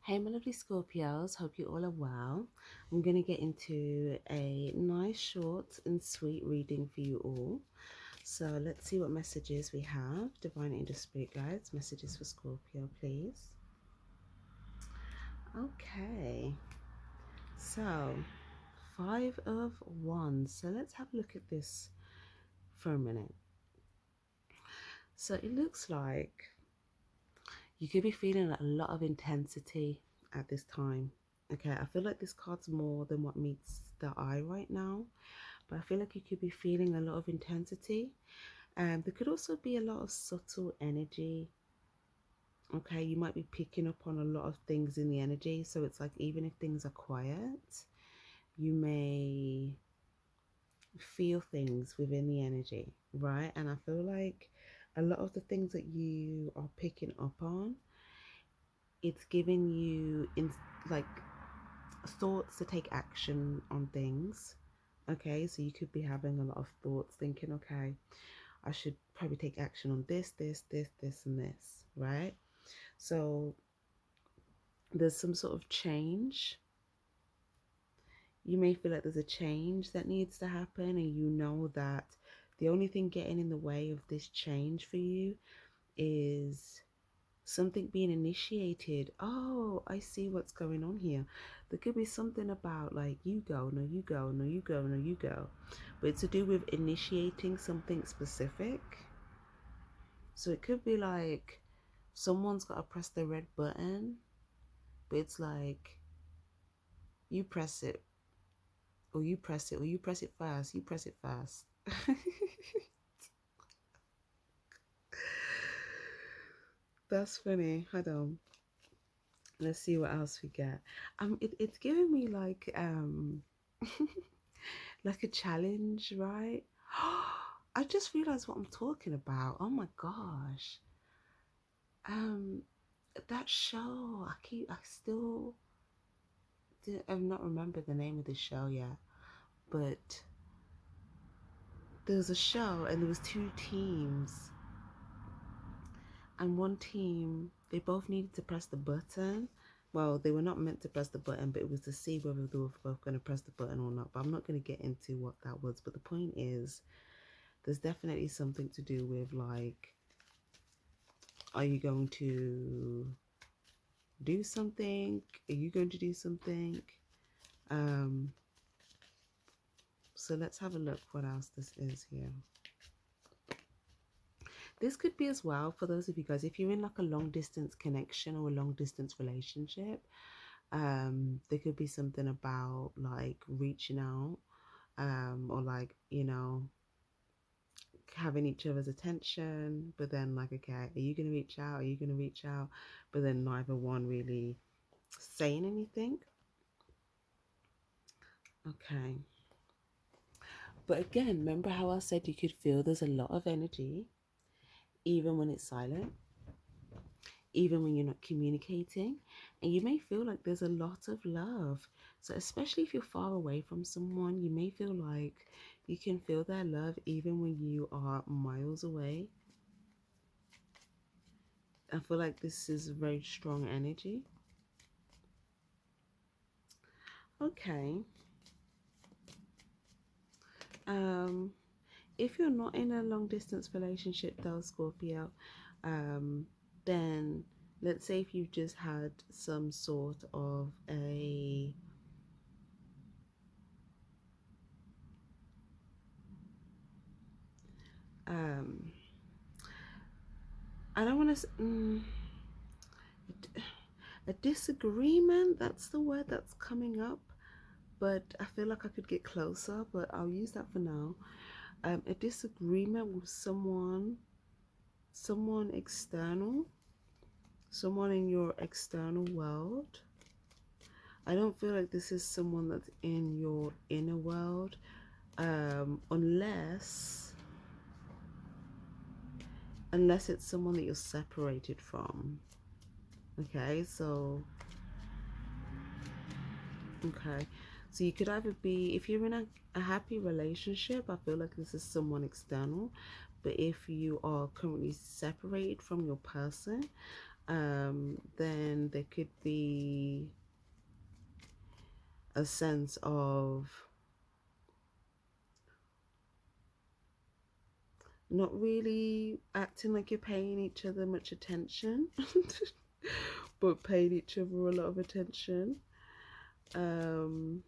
Hey, my lovely Scorpios, hope you all are well. I'm going to get into a nice, short, and sweet reading for you all. So let's see what messages we have. Divine Angel Spirit Guides, messages for Scorpio, please. Okay, so 5 of Wands. So let's have a look at this for a minute. So it looks like you could be feeling a lot of intensity at this time. Okay, I feel like this card's more than what meets the eye right now, but I feel like you could be feeling a lot of intensity. There could also be a lot of subtle energy. Okay, you might be picking up on a lot of things in the energy. So it's like even if things are quiet, you may feel things within the energy, right? And I feel like a lot of the things that you are picking up on, it's giving you like thoughts to take action on things. Okay, so you could be having a lot of thoughts thinking, okay, I should probably take action on this, and this, right? So there's some sort of change. You may feel like there's a change that needs to happen, and you know that the only thing getting in the way of this change for you is something being initiated. Oh, I see what's going on here. There could be something about like you go, no, you go, no, you go, no, you go. But it's to do with initiating something specific. So it could be like someone's got to press the red button, but it's like you press it, or you press it, or you press it fast, you press it fast. That's funny. Hold on. Let's see what else we get. It's giving me like a challenge, right? I just realized what I'm talking about. Oh my gosh. Um, that show. I still I've not remembered the name of the show yet, but there was a show and there was two teams, and one team they both needed to press the button. Well, they were not meant to press the button, but it was to see whether they were both going to press the button or not. But I'm not going to get into what that was. But the point is, there's definitely something to do with like, are you going to do something? Are you going to do something? Um, so let's have a look what else this is here. This could be as well for those of you guys, if you're in like a long distance connection or a long distance relationship, there could be something about like reaching out, or like, you know, having each other's attention, but then like, okay, are you going to reach out? Are you going to reach out? But then neither one really saying anything. Okay. But again, remember how I said you could feel there's a lot of energy, even when it's silent, even when you're not communicating. And you may feel like there's a lot of love. So, especially if you're far away from someone, you may feel like you can feel their love even when you are miles away. I feel like this is very strong energy. Okay. Um, if you're not in a long distance relationship though, Scorpio, then let's say if you've just had some sort of a I don't want to a disagreement, that's the word that's coming up, but I feel like I could get closer, but I'll use that for now. A disagreement with someone external, someone in your external world. I don't feel like this is someone that's in your inner world, unless it's someone that you're separated from. Okay, so you could either be, if you're in a happy relationship, I feel like this is someone external. But if you are currently separated from your person, Then there could be a sense of not really acting like you're paying each other much attention, but paying each other a lot of attention. Um,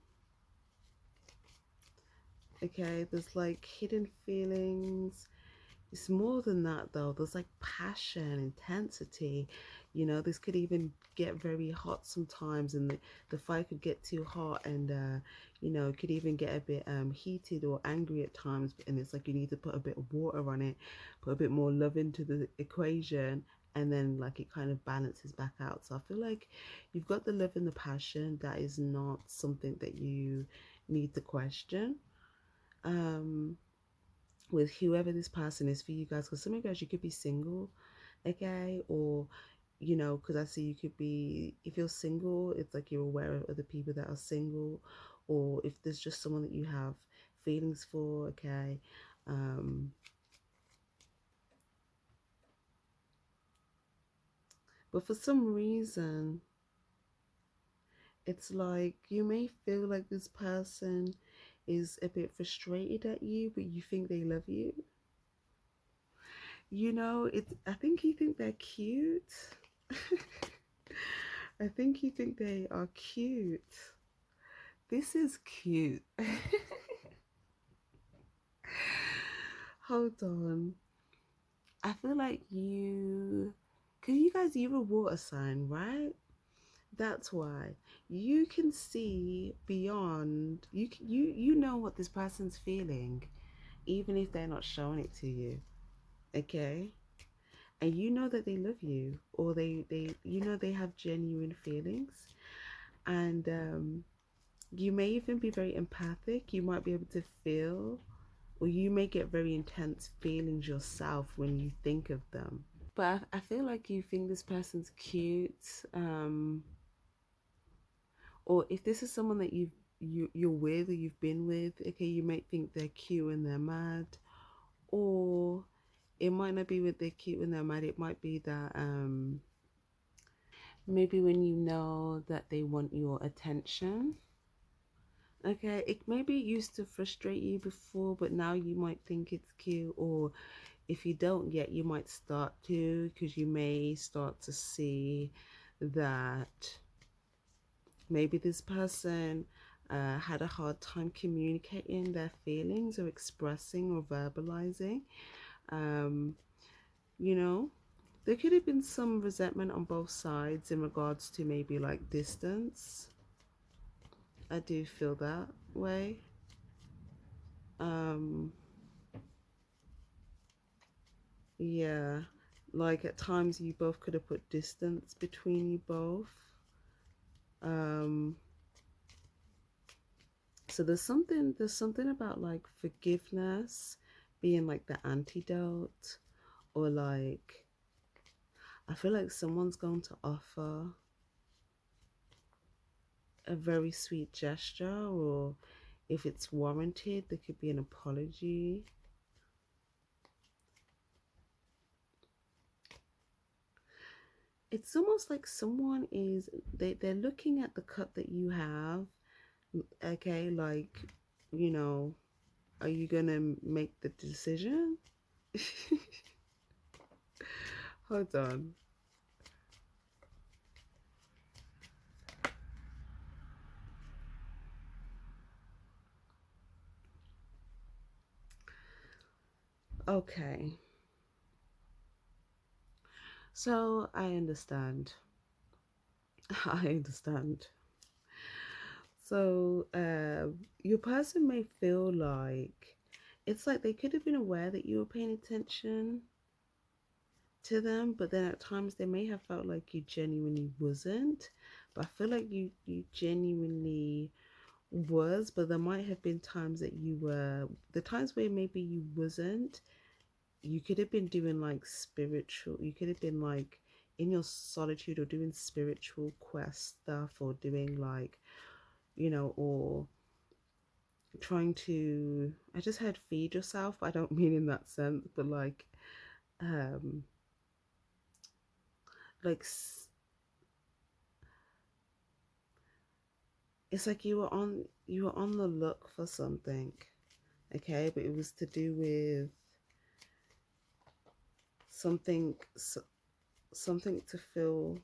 okay, there's like hidden feelings. It's more than that though. There's like passion, intensity. This could even get very hot sometimes, and the fire could get too hot, and it could even get a bit heated or angry at times. And it's like you need to put a bit of water on it, put a bit more love into the equation, and then like it kind of balances back out. So I feel like you've got the love and the passion. That is not something that you need to question. Um, with whoever this person is for you guys, because some of you guys, you could be single, okay, or because I see you could be, if you're single, it's like you're aware of other people that are single, or if there's just someone that you have feelings for, okay. um but for some reason, it's like you may feel like this person is a bit frustrated at you, but you think they love you. It's, I think you think they're cute. I think you think they are cute. This is cute. Hold on. I feel like because you guys, you're a water sign, right? That's why you can see beyond. You know what this person's feeling, even if they're not showing it to you. Okay, and you know that they love you, or they they have genuine feelings, and you may even be very empathic. You might be able to feel, or you may get very intense feelings yourself when you think of them. But I feel like you think this person's cute, or if this is someone that you're with or you've been with, okay, you might think they're cute when they're mad, or it might not be with they're cute when they're mad. It might be that maybe when you know that they want your attention. Okay, it maybe used to frustrate you before, but now you might think it's cute, or if you don't yet, you might start to, because you may start to see that maybe this person had a hard time communicating their feelings or expressing or verbalizing. Um, you know, there could have been some resentment on both sides in regards to maybe like distance. I do feel that way. Um, yeah, like at times you both could have put distance between you both. Um, so there's something about like forgiveness being like the antidote, or like I feel like someone's going to offer a very sweet gesture, or if it's warranted, there could be an apology. It's almost like someone is they're looking at the cup that you have, okay, like, you know, are you gonna make the decision? Hold on. Okay, so I understand. I understand. So your person may feel like it's like they could have been aware that you were paying attention to them, but then at times they may have felt like you genuinely wasn't. But I feel like you genuinely was, but there might have been times that you were, the times where maybe you wasn't, you could have been doing like spiritual, you could have been like in your solitude or doing spiritual quest stuff, or doing like, or trying to, I just heard feed yourself. I don't mean in that sense, but like um like it's like you were on the look for something, okay, but it was to do with something something to feel,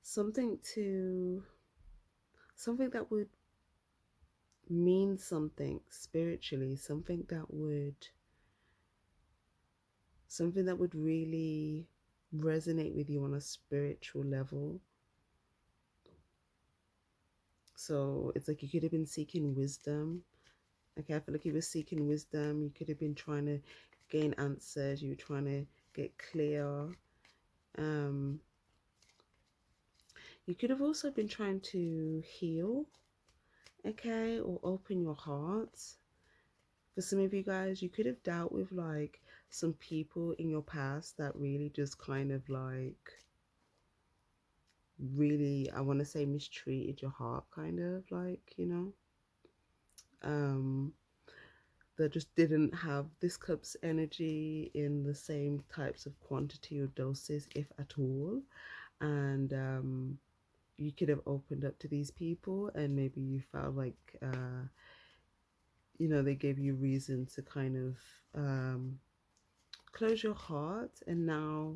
something to, something that would mean something spiritually, something that would really resonate with you on a spiritual level. So it's like you could have been seeking wisdom. Okay, I feel like you were seeking wisdom. You could have been trying to gain answers. You were trying to get clear. Um, you could have also been trying to heal, okay, or open your heart. For some of you guys, you could have dealt with like some people in your past that really just kind of like really, I want to say, mistreated your heart, kind of like, um that just didn't have this cup's energy in the same types of quantity or doses, if at all. And you could have opened up to these people, and maybe you felt like they gave you reason to kind of close your heart. And now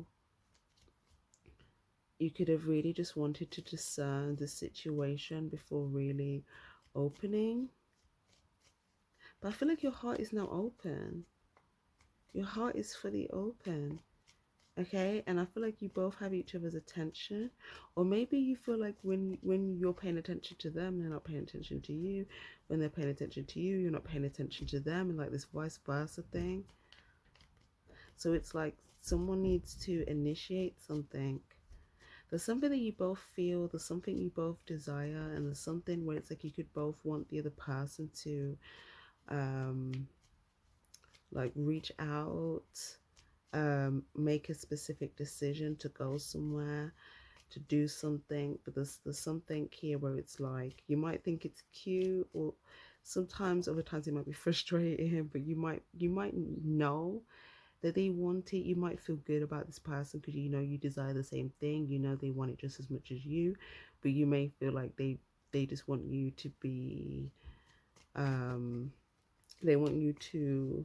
you could have really just wanted to discern the situation before really opening. But I feel like your heart is now open. Your heart is fully open. Okay, and I feel like you both have each other's attention, or maybe you feel like when you're paying attention to them, they're not paying attention to you. When they're paying attention to you, you're not paying attention to them, and like this vice versa thing. So it's like someone needs to initiate something. There's something that you both feel, there's something you both desire, and there's something where it's like you could both want the other person to um like reach out, make a specific decision to go somewhere, to do something. But there's something here where it's like you might think it's cute, or sometimes other times it might be frustrating, but you might know that they want it. You might feel good about this person because you desire the same thing. They want it just as much as you, but you may feel like they just want you to be they want you to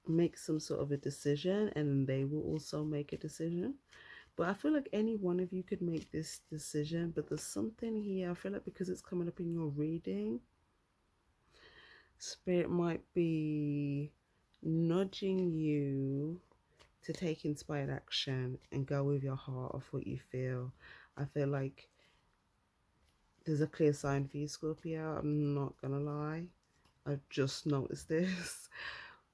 make some sort of a decision, and they will also make a decision. But I feel like any one of you could make this decision. But there's something here, I feel like, because it's coming up in your reading, spirit might be nudging you to take inspired action and go with your heart of what you feel. I feel like there's a clear sign for you, Scorpio. I'm not gonna lie, I've just noticed this.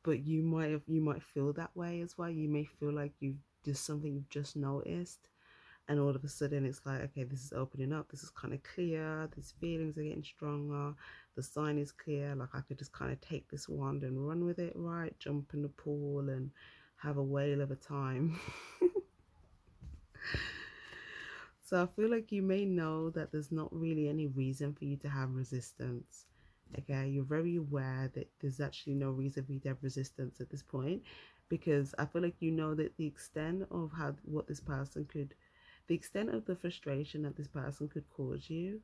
But you might feel that way as well. You may feel like you've just something you've just noticed, and all of a sudden it's like, okay, this is opening up, this is kind of clear, these feelings are getting stronger, the sign is clear, like I could just kind of take this wand and run with it, right? Jump in the pool and have a whale of a time. So I feel like you may know that there's not really any reason for you to have resistance. Okay, you're very aware that there's actually no reason for you to have resistance at this point, because I feel like you know that the extent of the extent of the frustration that this person could cause you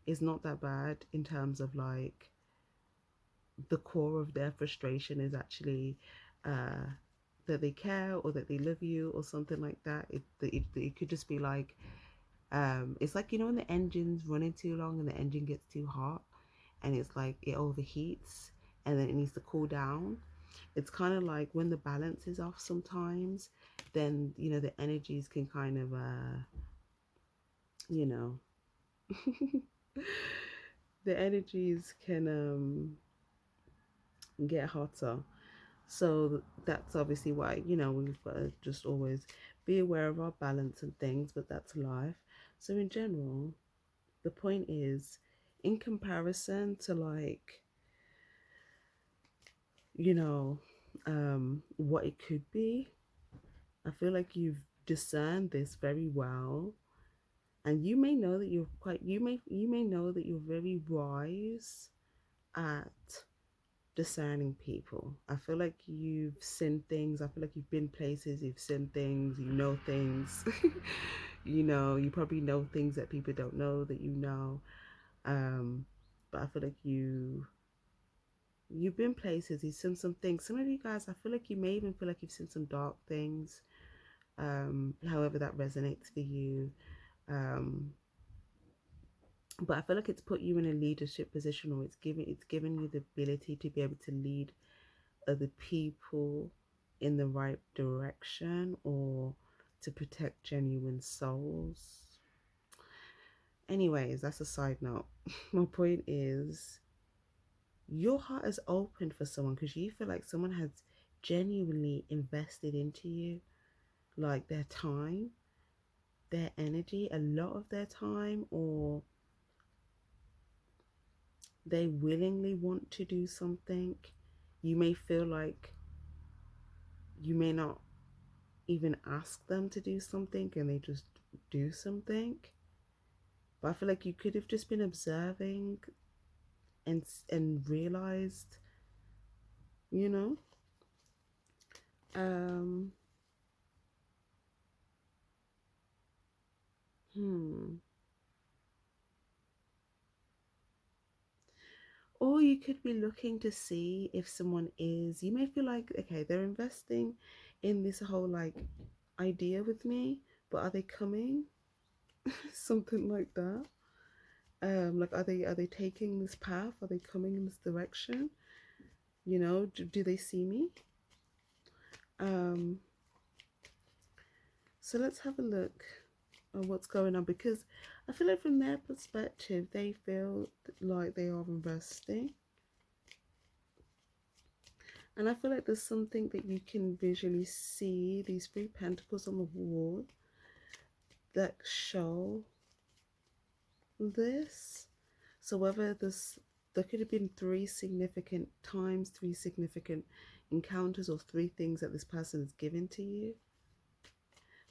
is not that bad, in terms of like the core of their frustration is actually uh, that they care or that they love you or something like that. It could just be like, it's like, when the engine's running too long and the engine gets too hot, and it's like it overheats and then it needs to cool down. It's kind of like when the balance is off sometimes, then the energies can kind of you know the energies can get hotter. So that's obviously why we've got to just always be aware of our balance and things, but that's life. So in general, the point is, in comparison to like you know what it could be, I feel like you've discerned this very well, and you may know that you may know that you're very wise at discerning people. I feel like you've seen things. I feel like you've been places, you've seen things, you know things. You know, you probably know things that people don't know that you know. Um, but I feel like you've been places, you've seen some things. Some of you guys, I feel like you may even feel like you've seen some dark things. However that resonates for you. Um, but I feel like it's put you in a leadership position, or it's given you the ability to be able to lead other people in the right direction, or to protect genuine souls. Anyways, that's a side note. My point is, your heart is open for someone because you feel like someone has genuinely invested into you, like their time, their energy, a lot of their time, or they willingly want to do something. You may feel like you may not even ask them to do something and they just do something. But I feel like you could have just been observing and realized, you know. Um, hmm. Or you could be looking to see if someone is, you may feel like, okay, they're investing in this whole like idea with me, but are they coming? Something like that. Like are they taking this path? Are they coming in this direction? You know, do they see me? Um, so let's have a look at what's going on, because I feel like from their perspective, they feel like they are investing. And I feel like there's something that you can visually see, these three pentacles on the wall, that show this. So whether there could have been three significant times, three significant encounters, or three things that this person has given to you.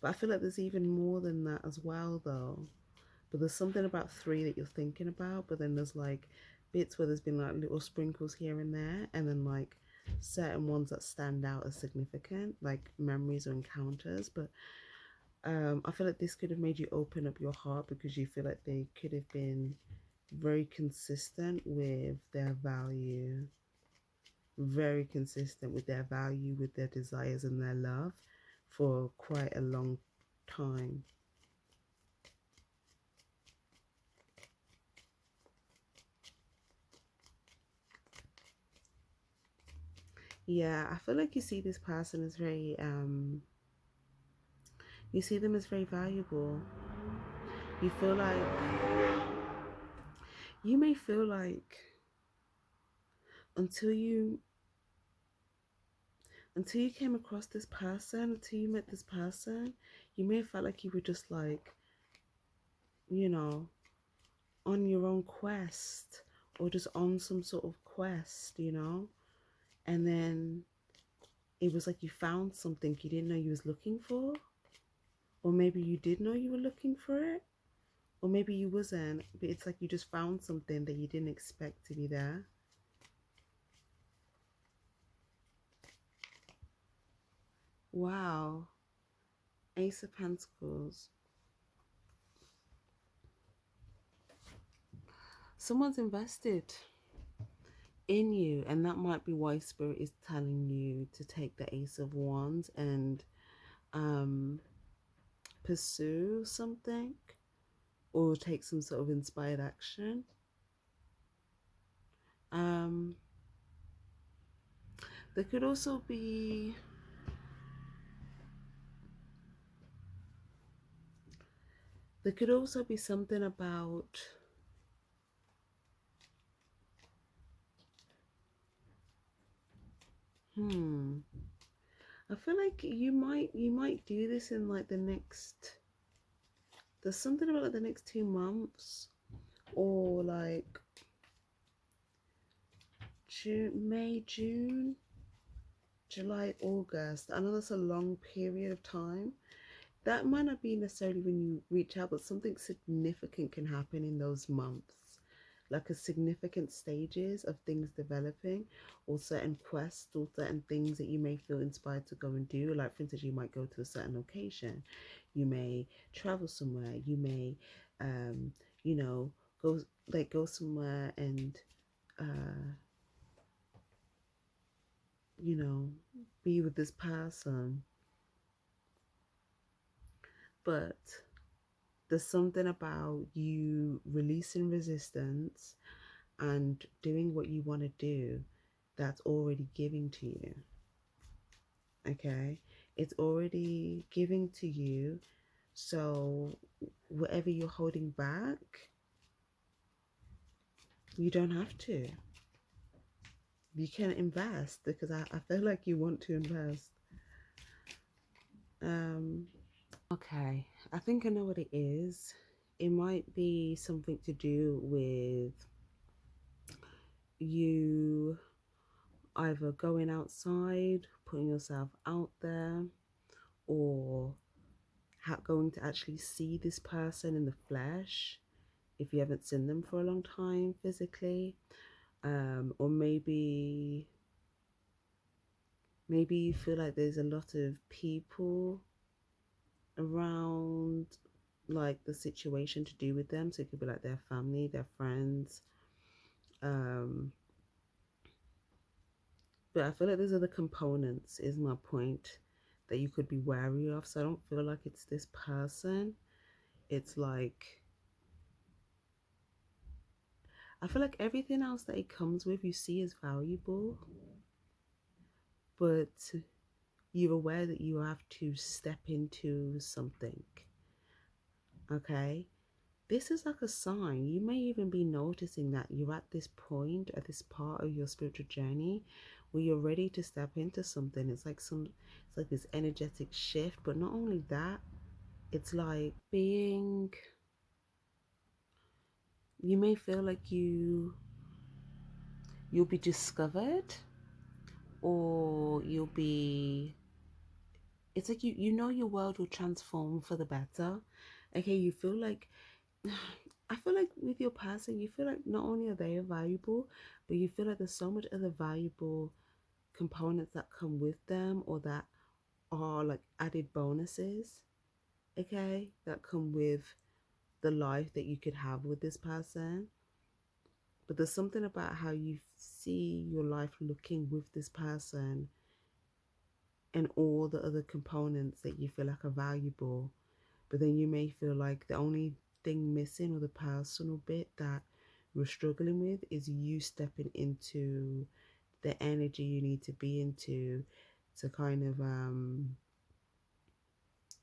But I feel like there's even more than that as well, though. But there's something about three that you're thinking about, but then there's like bits where there's been like little sprinkles here and there, and then like certain ones that stand out as significant, like memories or encounters. But I feel like this could have made you open up your heart because you feel like they could have been very consistent with their value, very consistent with their value, with their desires and their love for quite a long time. Yeah, I feel like you see this person as very you see them as very valuable. You feel like you may feel like until you until you came across this person, until you met this person, you may have felt like you were just like, you know, on your own quest, or just on some sort of quest, you know? And then it was like you found something you didn't know you was looking for, or maybe you did know you were looking for it, or maybe you wasn't, but it's like you just found something that you didn't expect to be there. Wow. Ace of Pentacles. Someone's invested in you, and that might be why Spirit is telling you to take the Ace of Wands and um, pursue something, or take some sort of inspired action. Um, there could also be something about I feel like you might do this in like the next, there's something about like the next 2 months, or like May, June, July, August. I know that's a long period of time. That might not be necessarily when you reach out, but something significant can happen in those months. like a significant stages of things developing, or certain quests or certain things that you may feel inspired to go and do. Like for instance, you might go to a certain location, you may travel somewhere, you may um you know go go somewhere and uh you know be with this person. But there's something about you releasing resistance and doing what you want to do that's already giving to you. Okay, it's already giving to you. So whatever you're holding back, you don't have to. You can invest, because I feel like you want to invest. um okay, I think I know what it is. It might be something to do with you either going outside, putting yourself out there, or going to actually see this person in the flesh if you haven't seen them for a long time physically. Or maybe you feel like there's a lot of people around, like the situation to do with them. So it could be like their family, their friends. um but I feel like there's other components, is my point, that you could be wary of. So I don't feel like it's this person. It's like, I feel like everything else that it comes with you see as valuable, but you're aware that you have to step into something. Okay, this is like a sign. You may even be noticing that you're at this point, at this part of your spiritual journey, where you're ready to step into something. It's like this energetic shift. But not only that, it's like you may feel like you'll be discovered, or you'll be, it's like you know your world will transform for the better. Okay, you feel like, I feel like with your person, you feel like not only are they valuable, but you feel like there's so much other valuable components that come with them, or that are like added bonuses, okay, that come with the life that you could have with this person. But there's something about how you see your life looking with this person, and all the other components that you feel like are valuable. But then you may feel like the only thing missing, or the personal bit that we're struggling with, is you stepping into the energy you need to be into to kind of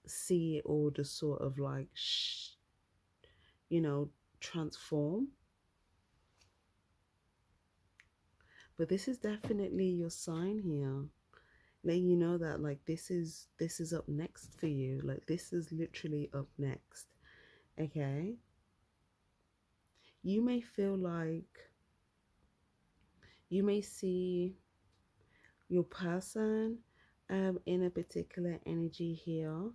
see it all just sort of like you know transform. But this is definitely your sign here, letting you know that like this is up next for you. Like this is literally up next. Okay, you may feel like you may see your person in a particular energy here,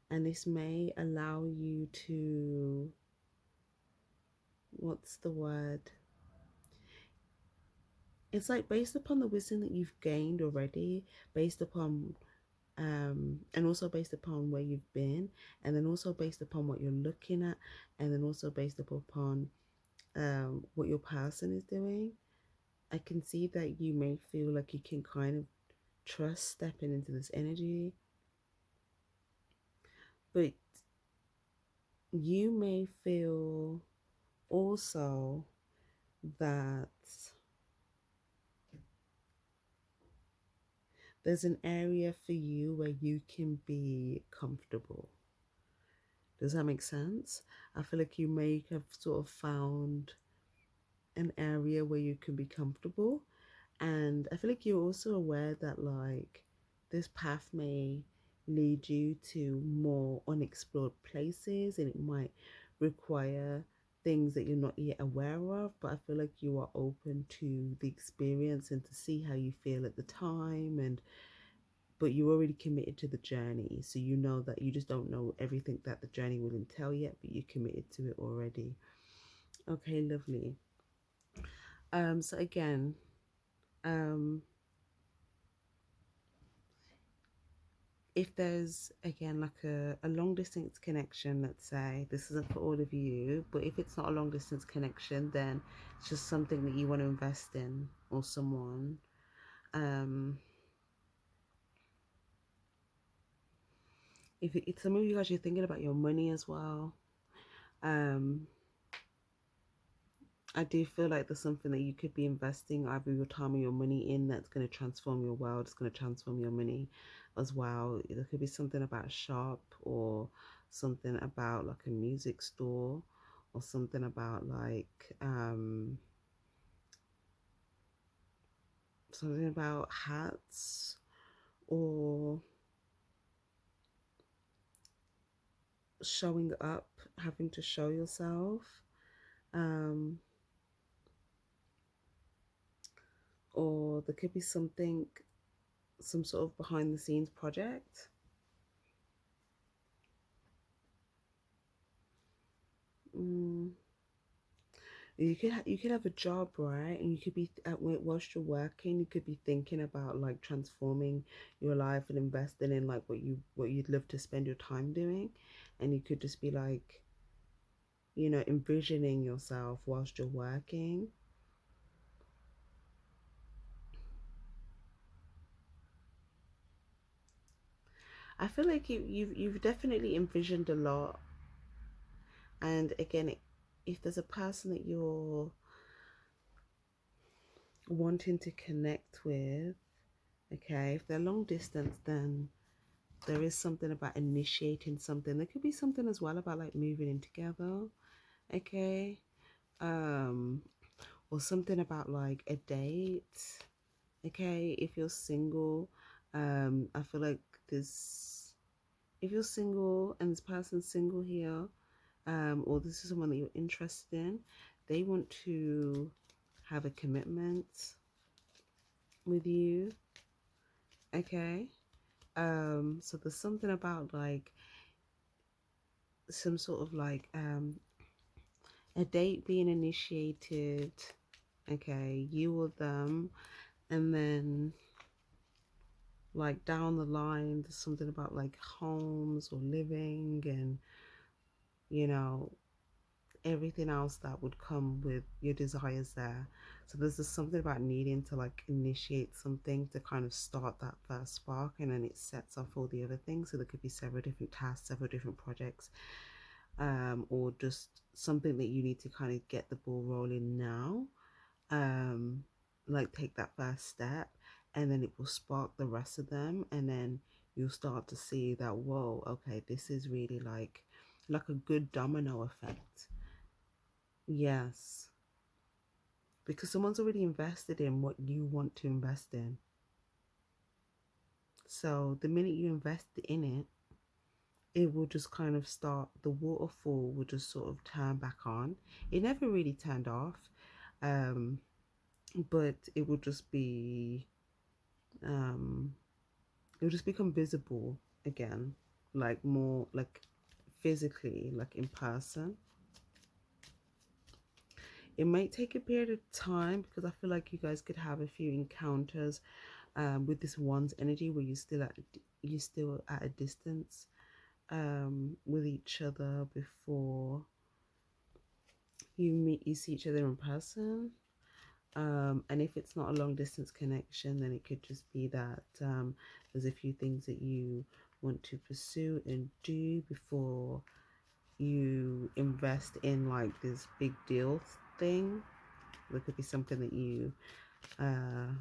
and this may allow you to, what's the word, it's like based upon the wisdom that you've gained already, based upon and also based upon where you've been, and then also based upon what you're looking at, and then also based upon what your person is doing. I can see that you may feel like you can kind of trust stepping into this energy, but you may feel also that there's an area for you where you can be comfortable. Does that make sense? I feel like you may have sort of found an area where you can be comfortable. And I feel like you're also aware that like this path may lead you to more unexplored places, and it might require things that you're not yet aware of. But I feel like you are open to the experience and to see how you feel at the time. And but you're already committed to the journey, so you know that you just don't know everything that the journey will entail yet, but you're committed to it already. Okay, lovely. So again, um, if there's again like a long distance connection, let's say this isn't for all of you, but if it's not a long distance connection, then it's just something that you want to invest in or someone. Um, if some of you guys, you're thinking about your money as well. Um, I do feel like there's something that you could be investing either your time or your money in that's going to transform your world. It's going to transform your money as well. There could be something about a shop or something about like a music store or something about like something about hats or showing up, having to show yourself. Um, or there could be something, some sort of behind the scenes project. Mm. You could have a job, right? And you could be at work whilst you're working. You could be thinking about like transforming your life and investing in like what you'd love to spend your time doing, and you could just be like, envisioning yourself whilst you're working. I feel like you've definitely envisioned a lot, and again, if there's a person that you're wanting to connect with, okay, if they're long distance, then there is something about initiating something. There could be something as well about like moving in together, okay? Um, or something about like a date, okay? If you're single, I feel like this, if you're single and this person's single here, or this is someone that you're interested in, they want to have a commitment with you, okay? So there's something about like some sort of like a date being initiated, okay, you or them, and then like down the line there's something about like homes or living and you know everything else that would come with your desires there. So there's just something about needing to like initiate something to kind of start that first spark, and then it sets off all the other things. So there could be several different tasks, several different projects, or just something that you need to kind of get the ball rolling now, um, like take that first step, and then it will spark the rest of them, and then you'll start to see that, whoa, okay, this is really like a good domino effect. Yes, because someone's already invested in what you want to invest in. So the minute you invest in it, it will just kind of start, the waterfall will just sort of turn back on. It never really turned off, um, but it will just be, um, it will just become visible again, like more like physically, like in person. It might take a period of time because I feel like you guys could have a few encounters with this one's energy where you're still at a distance with each other before you see each other in person. And if it's not a long distance connection, then it could just be that there's a few things that you want to pursue and do before you invest in like this big deal thing. There could be something that you uh,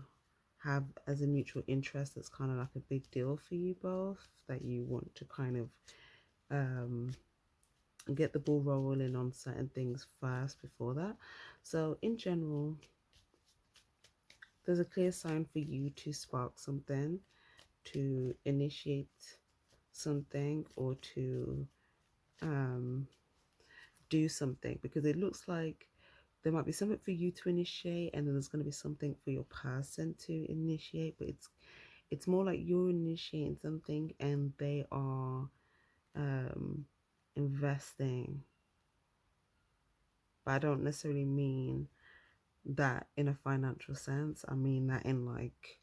have as a mutual interest that's kind of like a big deal for you both, that you want to kind of um, get the ball rolling on certain things first before that. So in general, there's a clear sign for you to spark something, to initiate something, or to um, do something, because it looks like there might be something for you to initiate and then there's going to be something for your person to initiate, but it's more like you're initiating something and they are um, investing. But I don't necessarily mean that in a financial sense. I mean that in like,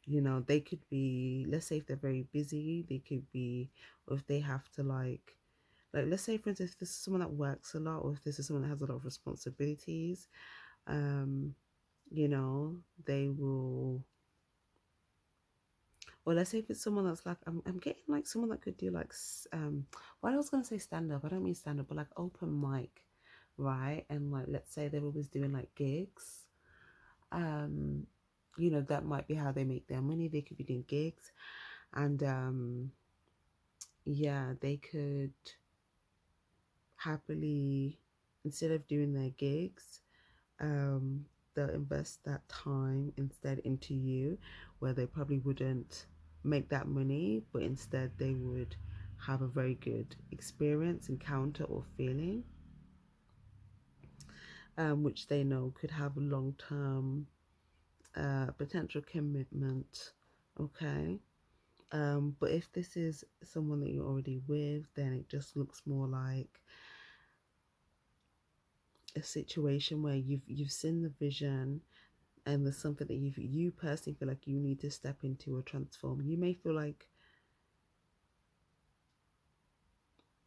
you know, they could be, let's say if they're very busy, they could be, or if they have to like let's say for instance, if this is someone that works a lot, or if this is someone that has a lot of responsibilities, um, you know, they will, or let's say if it's someone that's like, I'm getting like someone that could do like, what I was gonna say stand up. I don't mean stand up, but like open mic, right? And like, let's say they're always doing like gigs. Um, you know, that might be how they make their money. They could be doing gigs, and yeah, they could happily, instead of doing their gigs, they'll invest that time instead into you, where they probably wouldn't make that money, but instead they would have a very good experience, encounter, or feeling, which they know could have a long term potential commitment. Okay. But if this is someone that you're already with, then it just looks more like a situation where you've seen the vision, and there's something that you personally feel like you need to step into or transform. You may feel like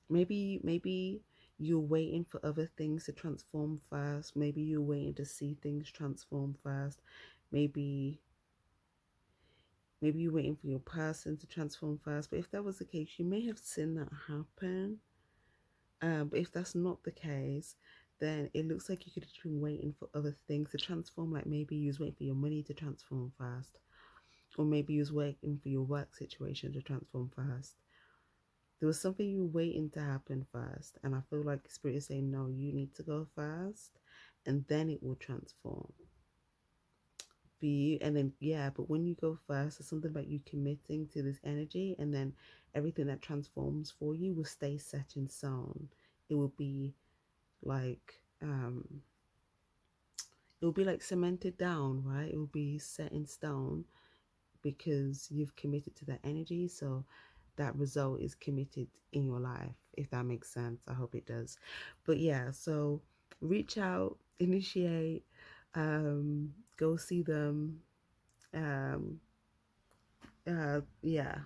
maybe you're waiting for other things to transform first. Maybe you're waiting to see things transform first. Maybe you're waiting for your person to transform first. But if that was the case, you may have seen that happen. But if that's not the case, then it looks like you could have been waiting for other things to transform. Like maybe you was waiting for your money to transform first, or maybe you was waiting for your work situation to transform first. There was something you were waiting to happen first, and I feel like Spirit is saying, no, you need to go first, and then it will transform for you. And then, yeah, but when you go first, it's something about you committing to this energy, and then everything that transforms for you will stay set in stone. It will be like, it will be like cemented down, right? It will be set in stone because you've committed to that energy. So that result is committed in your life, if that makes sense. I hope it does. But yeah, so reach out, initiate, go see them. Um, yeah.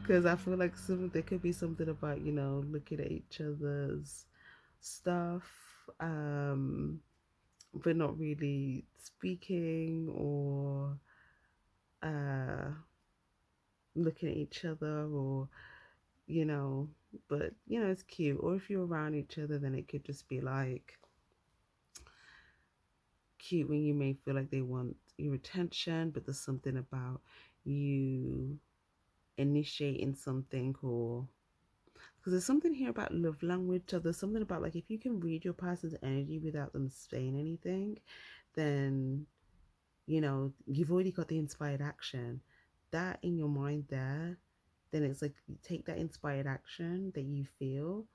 Because I feel like there could be something about, you know, looking at each other's stuff, but not really speaking, or uh, looking at each other, or you know, but you know, it's cute. Or if you're around each other, then it could just be like cute when you may feel like they want your attention, but there's something about you initiating something, or because there's something here about love language. So there's something about like if you can read your person's energy without them saying anything, then you know you've already got the inspired action that in your mind there. Then it's like you take that inspired action that you feel,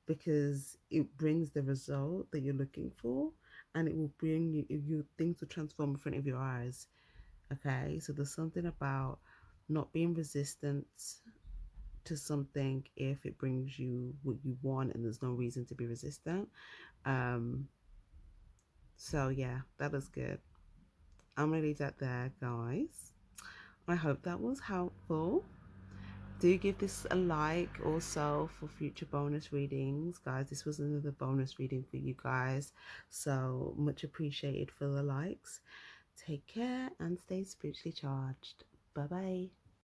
because it brings the result that you're looking for, and it will bring you things will transform in front of your eyes. Okay, so there's something about not being resistant to something if it brings you what you want, and there's no reason to be resistant. um so yeah, that was good. I'm gonna leave that there, guys. I hope that was helpful. Do give this a like also for future bonus readings, guys. This was another bonus reading for you guys, so much appreciated for the likes. Take care and stay spiritually charged. Bye bye.